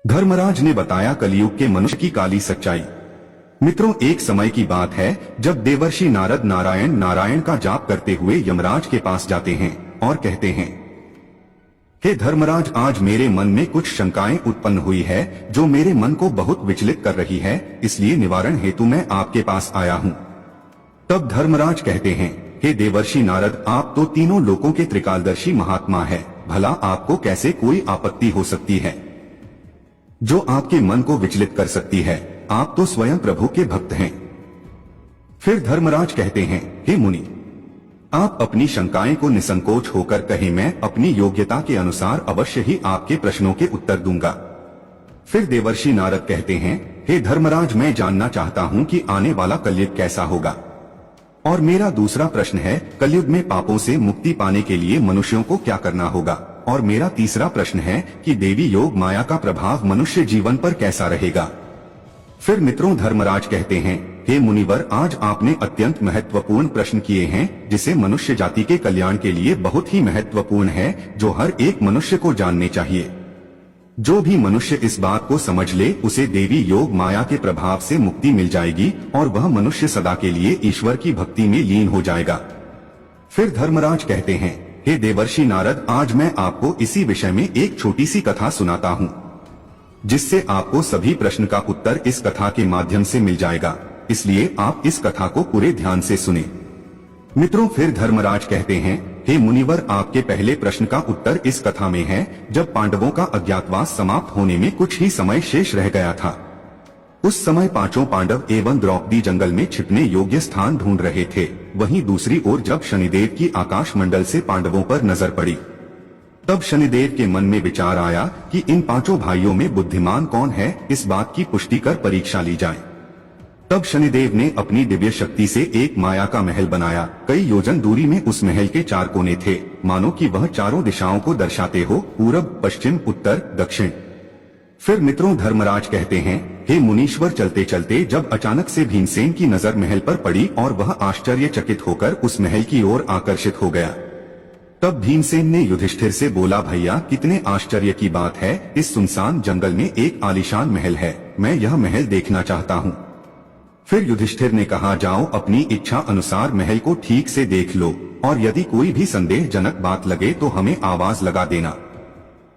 धर्मराज ने बताया कलयुग के मनुष्य की काली सच्चाई। मित्रों, एक समय की बात है जब देवर्षि नारद नारायण नारायण का जाप करते हुए यमराज के पास जाते हैं और कहते हैं, हे धर्मराज, आज मेरे मन में कुछ शंकाएं उत्पन्न हुई है जो मेरे मन को बहुत विचलित कर रही है, इसलिए निवारण हेतु मैं आपके पास आया हूँ। तब धर्मराज कहते हैं, हे देवर्षि नारद, आप तो तीनों लोकों के त्रिकालदर्शी महात्मा है, भला आपको कैसे कोई आपत्ति हो सकती है जो आपके मन को विचलित कर सकती है? आप तो स्वयं प्रभु के भक्त हैं। फिर धर्मराज कहते हैं, हे मुनि, आप अपनी शंकाएं को निसंकोच होकर कहें, मैं अपनी योग्यता के अनुसार अवश्य ही आपके प्रश्नों के उत्तर दूंगा। फिर देवर्षि नारद कहते हैं, हे धर्मराज, मैं जानना चाहता हूं कि आने वाला कलयुग कैसा होगा। और मेरा दूसरा प्रश्न है, कलयुग में पापों से मुक्ति पाने के लिए मनुष्यों को क्या करना होगा। और मेरा तीसरा प्रश्न है कि देवी योग माया का प्रभाव मनुष्य जीवन पर कैसा रहेगा। फिर मित्रों, धर्मराज कहते हैं, हे मुनिवर, आज आपने अत्यंत महत्वपूर्ण प्रश्न किए हैं जिसे मनुष्य जाति के कल्याण के लिए बहुत ही महत्वपूर्ण है, जो हर एक मनुष्य को जानने चाहिए। जो भी मनुष्य इस बात को समझ ले उसे देवी योग माया के प्रभाव से मुक्ति मिल जाएगी और वह मनुष्य सदा के लिए ईश्वर की भक्ति में लीन हो जाएगा। फिर धर्मराज कहते हैं, हे देवर्षि नारद, आज मैं आपको इसी विषय में एक छोटी सी कथा सुनाता हूँ, जिससे आपको सभी प्रश्न का उत्तर इस कथा के माध्यम से मिल जाएगा, इसलिए आप इस कथा को पूरे ध्यान से सुने। मित्रों, फिर धर्मराज कहते हैं, हे मुनिवर, आपके पहले प्रश्न का उत्तर इस कथा में है। जब पांडवों का अज्ञातवास समाप्त होने में कुछ ही समय शेष रह गया था, उस समय पांचों पांडव एवं द्रौपदी जंगल में छिपने योग्य स्थान ढूंढ रहे थे। वहीं दूसरी ओर जब शनिदेव की आकाश मंडल से पांडवों पर नजर पड़ी, तब शनिदेव के मन में विचार आया कि इन पांचों भाइयों में बुद्धिमान कौन है, इस बात की पुष्टि कर परीक्षा ली जाए। तब शनिदेव ने अपनी दिव्य शक्ति से एक माया का महल बनाया। कई योजन दूरी में उस महल के 4 कोने थे, मानो कि वह चारों दिशाओं को दर्शाते हो, पूरब, पश्चिम, उत्तर, दक्षिण। फिर मित्रों, धर्मराज कहते हैं, हे मुनीश्वर, चलते चलते जब अचानक से भीमसेन की नजर महल पर पड़ी और वह आश्चर्यचकित होकर उस महल की ओर आकर्षित हो गया। तब भीमसेन ने युधिष्ठिर से बोला, भैया, कितने आश्चर्य की बात है, इस सुनसान जंगल में एक आलीशान महल है, मैं यह महल देखना चाहता हूँ। फिर युधिष्ठिर ने कहा, जाओ, अपनी इच्छा अनुसार महल को ठीक से देख लो और यदि कोई भी संदेहजनक बात लगे तो हमें आवाज लगा देना।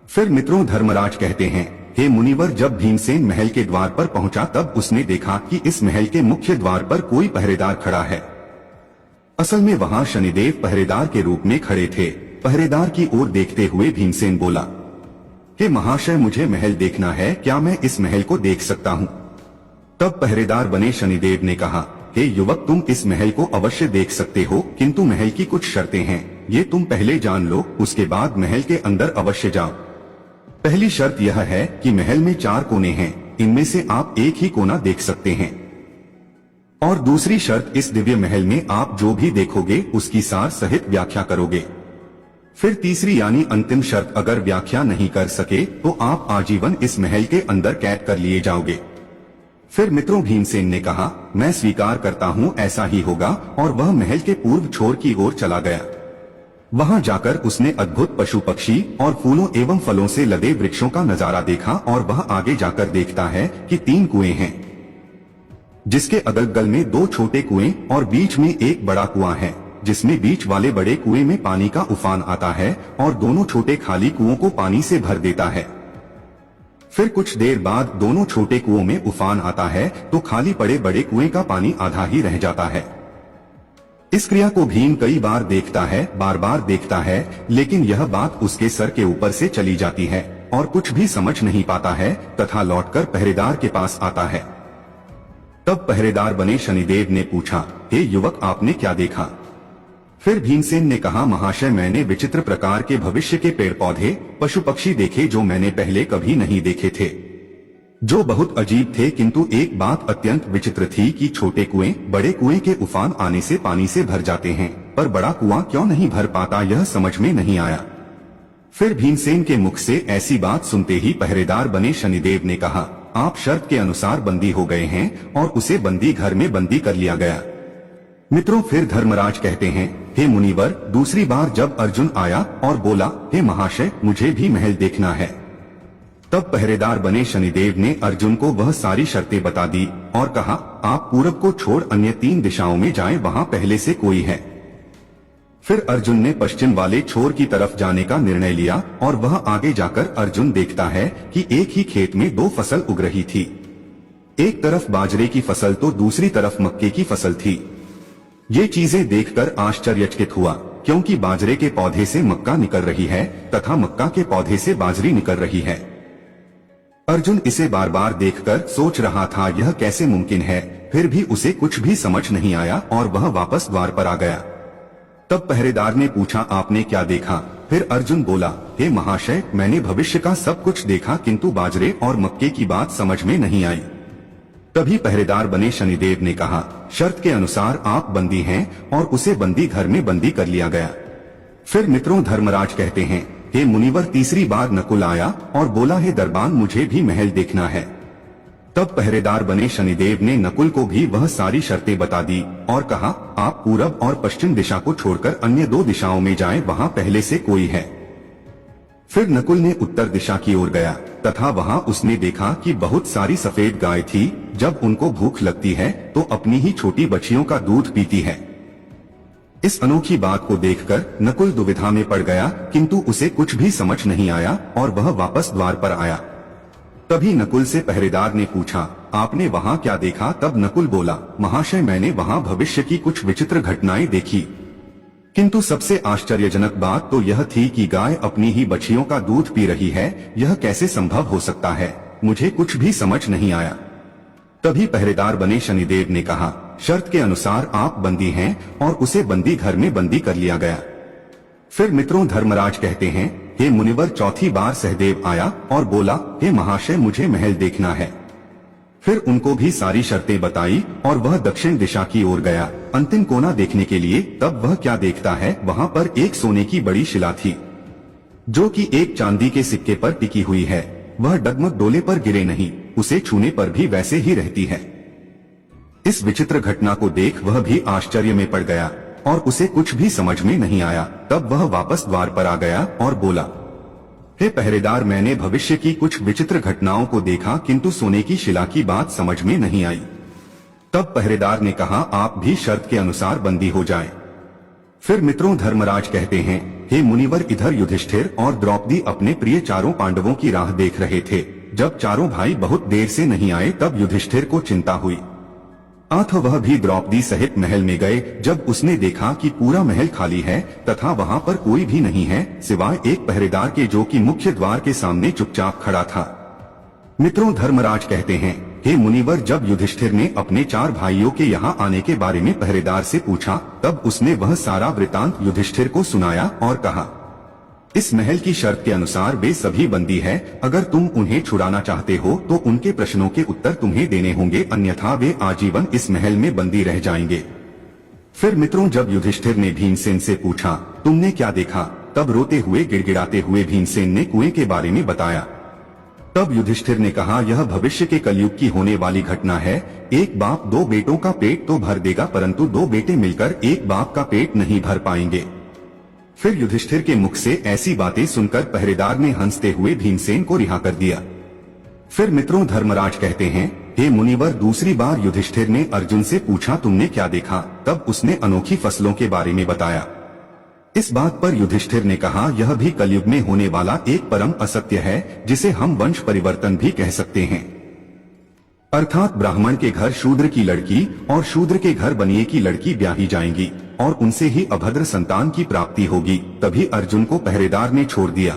फिर मित्रों, धर्मराज कहते हैं, हे मुनिवर, जब भीमसेन महल के द्वार पर पहुंचा तब उसने देखा कि इस महल के मुख्य द्वार पर कोई पहरेदार खड़ा है। असल में वहां शनिदेव पहरेदार के रूप में खड़े थे। पहरेदार की ओर देखते हुए भीमसेन बोला, हे महाशय, मुझे महल देखना है, क्या मैं इस महल को देख सकता हूँ? तब पहरेदार बने शनिदेव ने कहा, हे युवक, तुम इस महल को अवश्य देख सकते हो, किंतु महल की कुछ शर्तें हैं, ये तुम पहले जान लो, उसके बाद महल के अंदर अवश्य जाओ। पहली शर्त यह है कि महल में 4 कोने हैं, इनमें से आप एक ही कोना देख सकते हैं। और दूसरी शर्त, इस दिव्य महल में आप जो भी देखोगे उसकी सार सहित व्याख्या करोगे। फिर तीसरी यानी अंतिम शर्त, अगर व्याख्या नहीं कर सके तो आप आजीवन इस महल के अंदर कैद कर लिए जाओगे। फिर मित्रों, भीमसेन ने कहा, मैं स्वीकार करता हूँ, ऐसा ही होगा, और वह महल के पूर्व छोर की ओर चला गया। वहां जाकर उसने अद्भुत पशु पक्षी और फूलों एवं फलों से लदे वृक्षों का नजारा देखा और वह आगे जाकर देखता है कि 3 कुएं हैं, जिसके अगल बगल में 2 छोटे कुएं और बीच में एक बड़ा कुआं है, जिसमें बीच वाले बड़े कुएं में पानी का उफान आता है और दोनों छोटे खाली कुओं को पानी से भर देता है। फिर कुछ देर बाद दोनों छोटे कुओं में उफान आता है तो खाली पड़े बड़े कुएं का पानी आधा ही रह जाता है। इस क्रिया को भीम कई बार देखता है, बार बार देखता है, लेकिन यह बात उसके सर के ऊपर से चली जाती है और कुछ भी समझ नहीं पाता है तथा लौटकर पहरेदार के पास आता है। तब पहरेदार बने शनिदेव ने पूछा, हे युवक, आपने क्या देखा? फिर भीमसेन ने कहा, महाशय, मैंने विचित्र प्रकार के भविष्य के पेड़ पौधे, पशु पक्षी देखे जो मैंने पहले कभी नहीं देखे थे, जो बहुत अजीब थे, किंतु एक बात अत्यंत विचित्र थी कि छोटे कुएं बड़े कुएं के उफान आने से पानी से भर जाते हैं, पर बड़ा कुआं क्यों नहीं भर पाता, यह समझ में नहीं आया। फिर भीमसेन के मुख से ऐसी बात सुनते ही पहरेदार बने शनिदेव ने कहा, आप शर्त के अनुसार बंदी हो गए हैं, और उसे बंदी घर में बंदी कर लिया गया। मित्रों, फिर धर्मराज कहते हैं, हे मुनिवर, दूसरी बार जब अर्जुन आया और बोला, हे महाशय, मुझे भी महल देखना है, तब पहरेदार बने शनिदेव ने अर्जुन को वह सारी शर्तें बता दी और कहा, आप पूरब को छोड़ अन्य 3 दिशाओं में जाएं, वहां पहले से कोई है। फिर अर्जुन ने पश्चिम वाले छोर की तरफ जाने का निर्णय लिया और वह आगे जाकर अर्जुन देखता है कि एक ही खेत में 2 फसल उग रही थी। एक तरफ बाजरे की फसल तो दूसरी तरफ मक्के की फसल थी। ये चीजें देखकर आश्चर्यचकित हुआ, क्योंकि बाजरे के पौधे से मक्का निकल रही है तथा मक्का के पौधे से बाजरी निकल रही है। अर्जुन इसे बार बार देखकर सोच रहा था यह कैसे मुमकिन है, फिर भी उसे कुछ भी समझ नहीं आया और वह वापस द्वार पर आ गया। तब पहरेदार ने पूछा, आपने क्या देखा? फिर अर्जुन बोला, हे महाशय, मैंने भविष्य का सब कुछ देखा, किंतु बाजरे और मक्के की बात समझ में नहीं आई। तभी पहरेदार बने शनिदेव ने कहा, शर्त के अनुसार आप बंदी हैं और उसे बंदी घर में बंदी कर लिया गया। फिर मित्रों धर्मराज कहते हैं, हे मुनिवर, तीसरी बार नकुल आया और बोला, हे दरबान, मुझे भी महल देखना है। तब पहरेदार बने शनिदेव ने नकुल को भी वह सारी शर्तें बता दी और कहा, आप पूरब और पश्चिम दिशा को छोड़कर अन्य 2 दिशाओं में जाएं, वहां पहले से कोई है। फिर नकुल ने उत्तर दिशा की ओर गया तथा वहां उसने देखा कि बहुत सारी सफेद गाय थी। जब उनको भूख लगती है तो अपनी ही छोटी बच्चियों का दूध पीती है। इस अनोखी बात को देखकर नकुल दुविधा में पड़ गया, किंतु उसे कुछ भी समझ नहीं आया और वह वापस द्वार पर आया। तभी नकुल से पहरेदार ने पूछा, आपने वहां क्या देखा? तब नकुल बोला, महाशय, मैंने वहां भविष्य की कुछ विचित्र घटनाएं देखी, किंतु सबसे आश्चर्यजनक बात तो यह थी कि गाय अपनी ही बच्चियों का दूध पी रही है। यह कैसे संभव हो सकता है? मुझे कुछ भी समझ नहीं आया। तभी पहरेदार बने शनिदेव ने कहा, शर्त के अनुसार आप बंदी हैं और उसे बंदी घर में बंदी कर लिया गया। फिर मित्रों धर्मराज कहते हैं, हे मुनिवर, चौथी बार सहदेव आया और बोला, हे महाशय, मुझे महल देखना है। फिर उनको भी सारी शर्तें बताई और वह दक्षिण दिशा की ओर गया अंतिम कोना देखने के लिए। तब वह क्या देखता है, वहां पर एक सोने की बड़ी शिला थी, जो कि एक चांदी के सिक्के पर टिकी हुई है। वह डगमग डोले पर गिरे नहीं, उसे छूने पर भी वैसे ही रहती है। इस विचित्र घटना को देख वह भी आश्चर्य में पड़ गया और उसे कुछ भी समझ में नहीं आया। तब वह वापस द्वार पर आ गया और बोला, हे पहरेदार, मैंने भविष्य की कुछ विचित्र घटनाओं को देखा, किंतु सोने की शिला की बात समझ में नहीं आई। तब पहरेदार ने कहा, आप भी शर्त के अनुसार बंदी हो जाएं। फिर मित्रों धर्मराज कहते हैं, हे मुनिवर, इधर युधिष्ठिर और द्रौपदी अपने प्रिय चारों पांडवों की राह देख रहे थे। जब चारों भाई बहुत देर से नहीं आए तब युधिष्ठिर को चिंता हुई। अतः वह भी द्रौपदी सहित महल में गए। जब उसने देखा कि पूरा महल खाली है तथा वहां पर कोई भी नहीं है सिवाय एक पहरेदार के, जो कि मुख्य द्वार के सामने चुपचाप खड़ा था। मित्रों धर्मराज कहते हैं, हे मुनिवर, जब युधिष्ठिर ने अपने 4 भाइयों के यहाँ आने के बारे में पहरेदार से पूछा तब उसने वह सारा वृतांत युधिष्ठिर को सुनाया और कहा, इस महल की शर्त के अनुसार वे सभी बंदी है। अगर तुम उन्हें छुड़ाना चाहते हो तो उनके प्रश्नों के उत्तर तुम्हें देने होंगे, अन्यथा वे आजीवन इस महल में बंदी रह जाएंगे। फिर मित्रों जब युधिष्ठिर ने भीमसेन से पूछा, तुमने क्या देखा? तब रोते हुए गिड़गिड़ाते हुए भीमसेन ने कुएं के बारे में बताया। तब युधिष्ठिर ने कहा, यह भविष्य के कलयुग की होने वाली घटना है। एक बाप 2 बेटों का पेट तो भर देगा, परंतु 2 बेटे मिलकर एक बाप का पेट नहीं भर पाएंगे। फिर युधिष्ठिर के मुख से ऐसी बातें सुनकर पहरेदार ने हंसते हुए भीमसेन को रिहा कर दिया। फिर मित्रों धर्मराज कहते हैं, हे मुनिवर, दूसरी बार युधिष्ठिर ने अर्जुन से पूछा, तुमने क्या देखा? तब उसने अनोखी फसलों के बारे में बताया। इस बात पर युधिष्ठिर ने कहा, यह भी कलयुग में होने वाला एक परम असत्य है, जिसे हम वंश परिवर्तन भी कह सकते हैं। अर्थात ब्राह्मण के घर शूद्र की लड़की और शूद्र के घर बनिए की लड़की ब्याही जाएंगी और उनसे ही अभद्र संतान की प्राप्ति होगी। तभी अर्जुन को पहरेदार ने छोड़ दिया।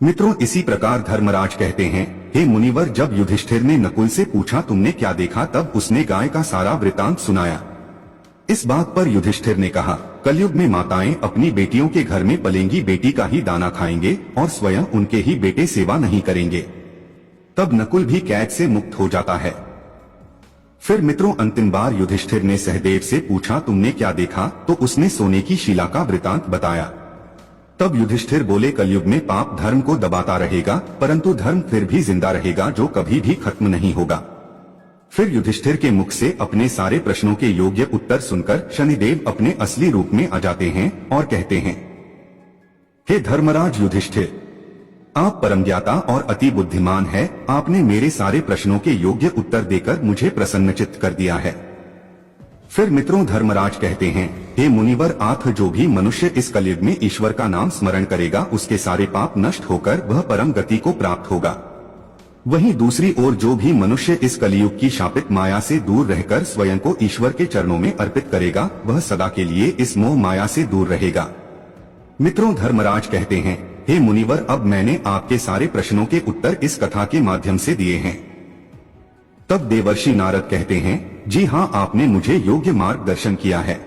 मित्रों इसी प्रकार धर्मराज कहते हैं, हे मुनिवर, जब युधिष्ठिर ने नकुल से पूछा, तुमने क्या देखा? तब उसने गाय का सारा वृतांत सुनाया। इस बात पर युधिष्ठिर ने कहा, कलयुग में माताएं अपनी बेटियों के घर में पलेंगी बेटी का ही दाना खाएंगे और स्वयं उनके ही बेटे सेवा नहीं करेंगे। तब नकुल भी कैद से मुक्त हो जाता है। फिर मित्रों अंतिम बार युधिष्ठिर ने सहदेव से पूछा, तुमने क्या देखा? तो उसने सोने की शिला का वृतांत बताया। तब युधिष्ठिर बोले, कलयुग में पाप धर्म को दबाता रहेगा, परंतु धर्म फिर भी जिंदा रहेगा, जो कभी भी खत्म नहीं होगा। फिर युधिष्ठिर के मुख से अपने सारे प्रश्नों के योग्य उत्तर सुनकर शनिदेव अपने असली रूप में आ जाते हैं और कहते हैं, हे धर्मराज युधिष्ठिर, आप परमज्ञाता और अति बुद्धिमान है, आपने मेरे सारे प्रश्नों के योग्य उत्तर देकर मुझे प्रसन्नचित्त कर दिया है। फिर मित्रों धर्मराज कहते हैं, हे मुनिवर, आथ जो भी मनुष्य इस कलयुग में ईश्वर का नाम स्मरण करेगा उसके सारे पाप नष्ट होकर वह परम गति को प्राप्त होगा। वहीं दूसरी ओर जो भी मनुष्य इस कलियुग की शापित माया से दूर रहकर स्वयं को ईश्वर के चरणों में अर्पित करेगा वह सदा के लिए इस मोह माया से दूर रहेगा। मित्रों धर्मराज कहते हैं, हे मुनिवर, अब मैंने आपके सारे प्रश्नों के उत्तर इस कथा के माध्यम से दिए हैं। तब देवर्षि नारद कहते हैं, जी हाँ, आपने मुझे योग्य मार्गदर्शन किया है।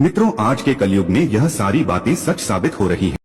मित्रों आज के कलयुग में यह सारी बातें सच साबित हो रही हैं।